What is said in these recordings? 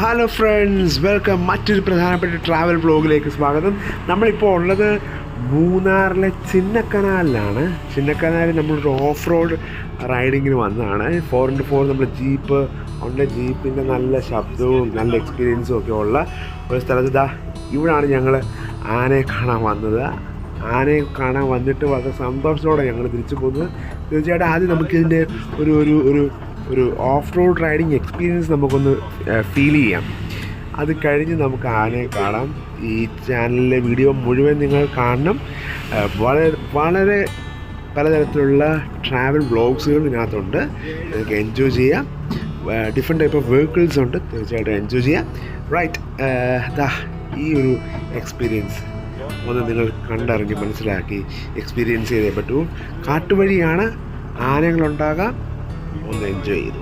Hello friends, welcome മറ്റൊരു പ്രധാനപ്പെട്ട travel വ്ളോഗിലേക്ക് സ്വാഗതം. നമ്മളിപ്പോൾ ഉള്ളത് മൂന്നാറിലെ ചിന്നക്കനാലിലാണ്. ചിന്നക്കനാലിൽ നമ്മളൊരു ഓഫ് റോഡ് റൈഡിങ്ങിന് വന്നതാണ്. 4x4 നമ്മൾ ജീപ്പ് ഉണ്ട്. ജീപ്പിൻ്റെ നല്ല ശബ്ദവും നല്ല എക്സ്പീരിയൻസും ഒക്കെ ഉള്ള ഒരു സ്ഥലത്ത് ഇവിടാണ് ഞങ്ങൾ ആനയെ കാണാൻ വന്നത്. ആനയെ കാണാൻ വന്നിട്ട് വളരെ സന്തോഷത്തോടെ ഞങ്ങൾ തിരിച്ചു പോകുന്നത്. തീർച്ചയായിട്ടും ആദ്യം നമുക്കിതിൻ്റെ ഒരു ഒരു ഒരു ഒരു ഓഫ് റോഡ് റൈഡിങ് എക്സ്പീരിയൻസ് നമുക്കൊന്ന് ഫീൽ ചെയ്യാം. അത് കഴിഞ്ഞ് നമുക്ക് ആനയെ കാണാം. ഈ ചാനലിലെ വീഡിയോ മുഴുവൻ നിങ്ങൾ കാണണം. വളരെ വളരെ പലതരത്തിലുള്ള ട്രാവൽ വ്ളോഗ്സുകൾ ഇതിനകത്തുണ്ട്. നിങ്ങൾക്ക് എൻജോയ് ചെയ്യാം. ഡിഫറെൻറ്റ് ടൈപ്പ് ഓഫ് വെഹിക്കിൾസ് ഉണ്ട്. തീർച്ചയായിട്ടും എൻജോയ് ചെയ്യാം. റൈറ്റ്, ഈ ഒരു എക്സ്പീരിയൻസ് ഒന്ന് നിങ്ങൾ കണ്ടറിഞ്ഞ് മനസ്സിലാക്കി എക്സ്പീരിയൻസ് ചെയ്തേ പറ്റൂ. കാട്ടുവഴിയാണ്, ആനകളുണ്ടാകാം. ഒന്ന് എൻജോയ് ചെയ്തു.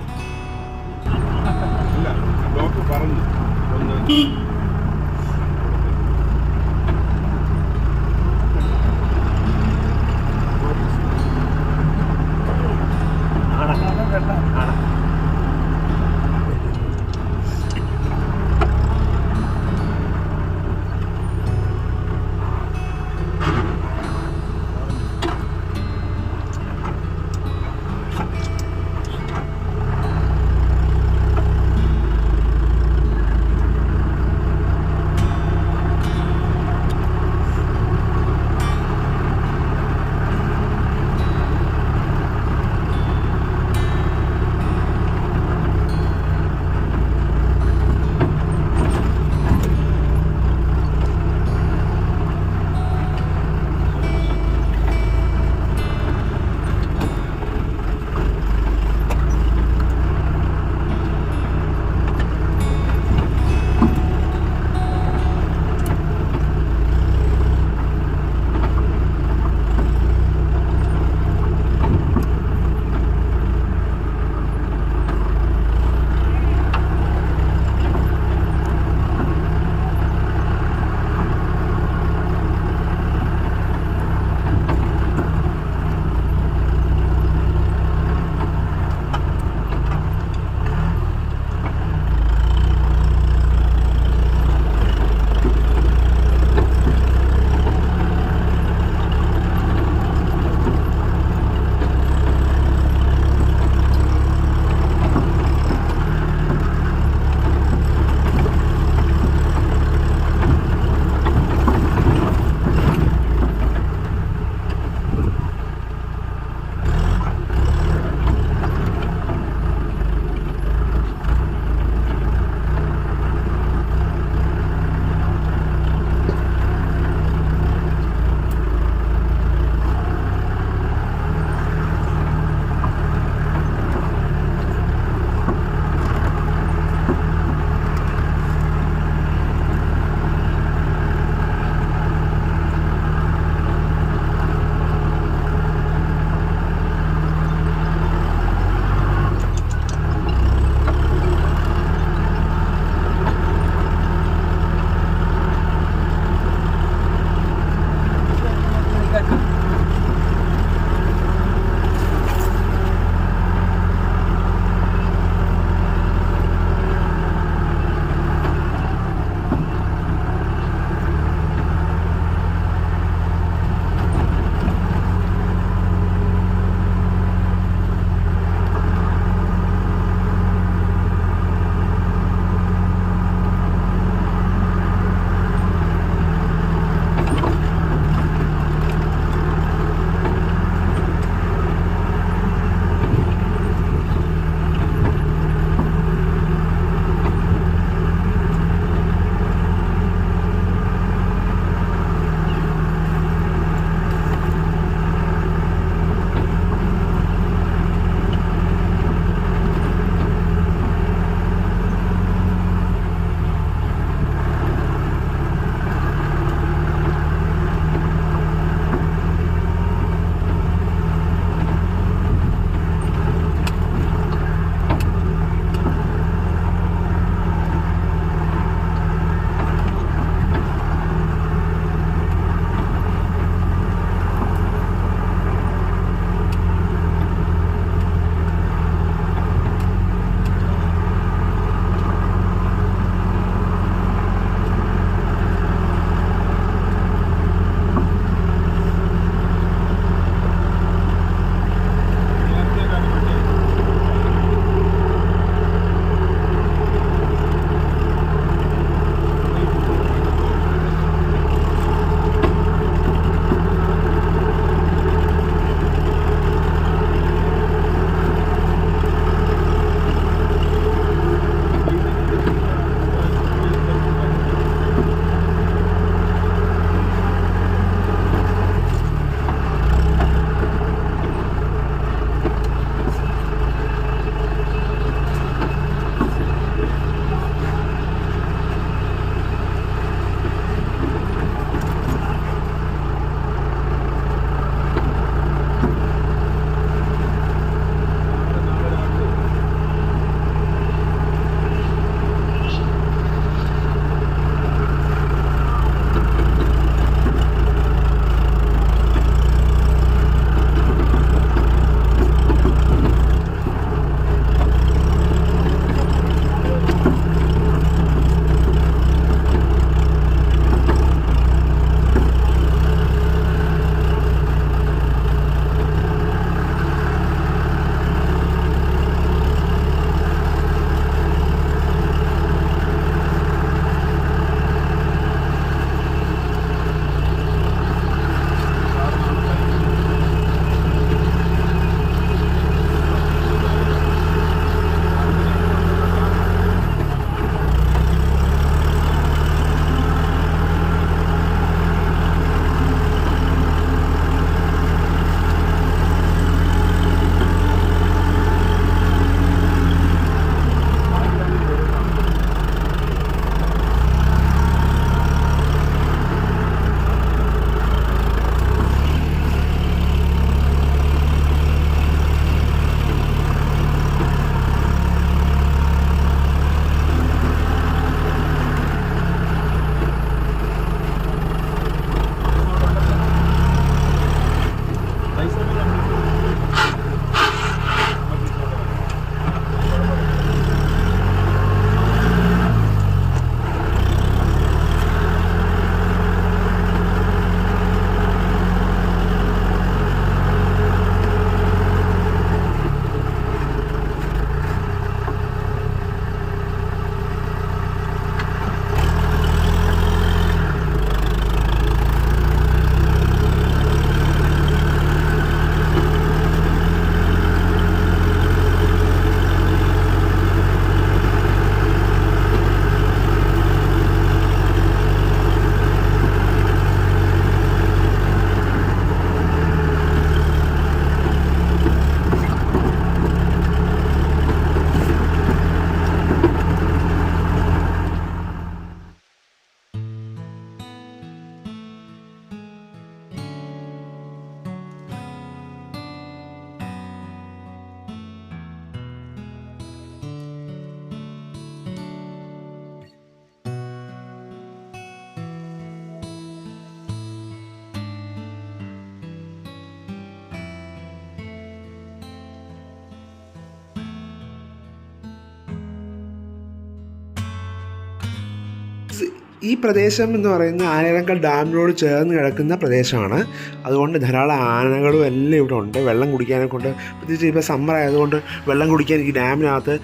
ഈ പ്രദേശം എന്ന് പറയുന്നത് ആനയിറങ്കൽ ഡാമിനോട് ചേർന്ന് കിടക്കുന്ന പ്രദേശമാണ്. അതുകൊണ്ട് ധാരാളം ആനകളും എല്ലാം ഇവിടെ ഉണ്ട്. വെള്ളം കുടിക്കാനെ കൊണ്ട്, പ്രത്യേകിച്ച് ഇപ്പോൾ സമ്മർ ആയതുകൊണ്ട് വെള്ളം കുടിക്കാൻ ഈ ഡാമിനകത്ത്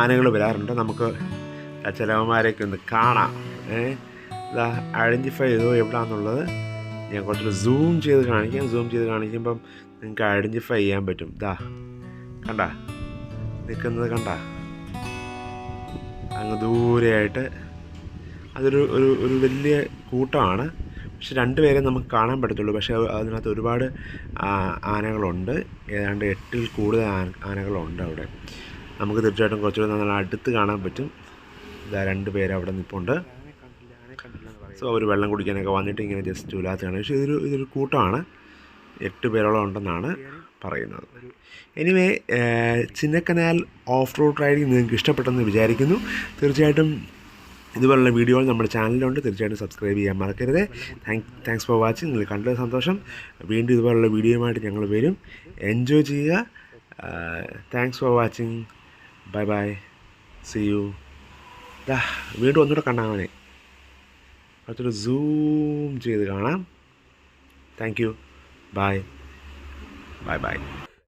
ആനകൾ വരാറുണ്ട്. നമുക്ക് ചിലവന്മാരെയൊക്കെ ഒന്ന് കാണാം. ഇതാ ഐഡൻറ്റിഫൈ ചെയ്തു എവിടെയാണെന്നുള്ളത് ഞാൻ കുറച്ചുകൂടി സൂം ചെയ്ത് കാണിക്കുമ്പം നിങ്ങൾക്ക് ഐഡൻറ്റിഫൈ ചെയ്യാൻ പറ്റും. ഇതാ കണ്ട നിൽക്കുന്നത് കണ്ട അങ്ങ് ദൂരെയായിട്ട് അതൊരു ഒരു വലിയ കൂട്ടമാണ്. പക്ഷെ 2 പേരെ നമുക്ക് കാണാൻ പറ്റത്തുള്ളൂ. പക്ഷേ അതിനകത്ത് ഒരുപാട് ആനകളുണ്ട്. ഏതാണ്ട് 8-ൽ കൂടുതൽ ആനകളുണ്ട് അവിടെ. നമുക്ക് തീർച്ചയായിട്ടും കുറച്ചുകൂടി നല്ല അടുത്ത് കാണാൻ പറ്റും. ഇതാ 2 പേര് അവിടെ നിൽപ്പുണ്ട്. സോ അവർ വെള്ളം കുടിക്കാനൊക്കെ വന്നിട്ട് ഇങ്ങനെ ജസ്റ്റ് ഉലാത്താണ്. പക്ഷേ ഇതൊരു കൂട്ടമാണ്. 8 പേരോളം ഉണ്ടെന്നാണ് പറയുന്നത്. Anyway, Chinnakanal off road riding നിങ്ങൾക്ക് ഇഷ്ടപ്പെട്ടെന്ന് വിചാരിക്കുന്നു. തീർച്ചയായിട്ടും ഇതുപോലുള്ള വീഡിയോകൾ നമ്മുടെ ചാനലിലുണ്ട്. തീർച്ചയായിട്ടും സബ്സ്ക്രൈബ് ചെയ്യാൻ മറക്കരുത്. Thanks for watching. നിങ്ങൾ കണ്ടത് സന്തോഷം. വീണ്ടും ഇതുപോലുള്ള വീഡിയോയുമായിട്ട് ഞങ്ങൾ വരും. എൻജോയ് ചെയ്യുക. Thanks for watching. Bye bye. See you. വീണ്ടും ഒന്നുകൂടെ കാണാമേ. കുറച്ചൊരു സൂം ചെയ്ത് കാണാം. Thank you. Bye by.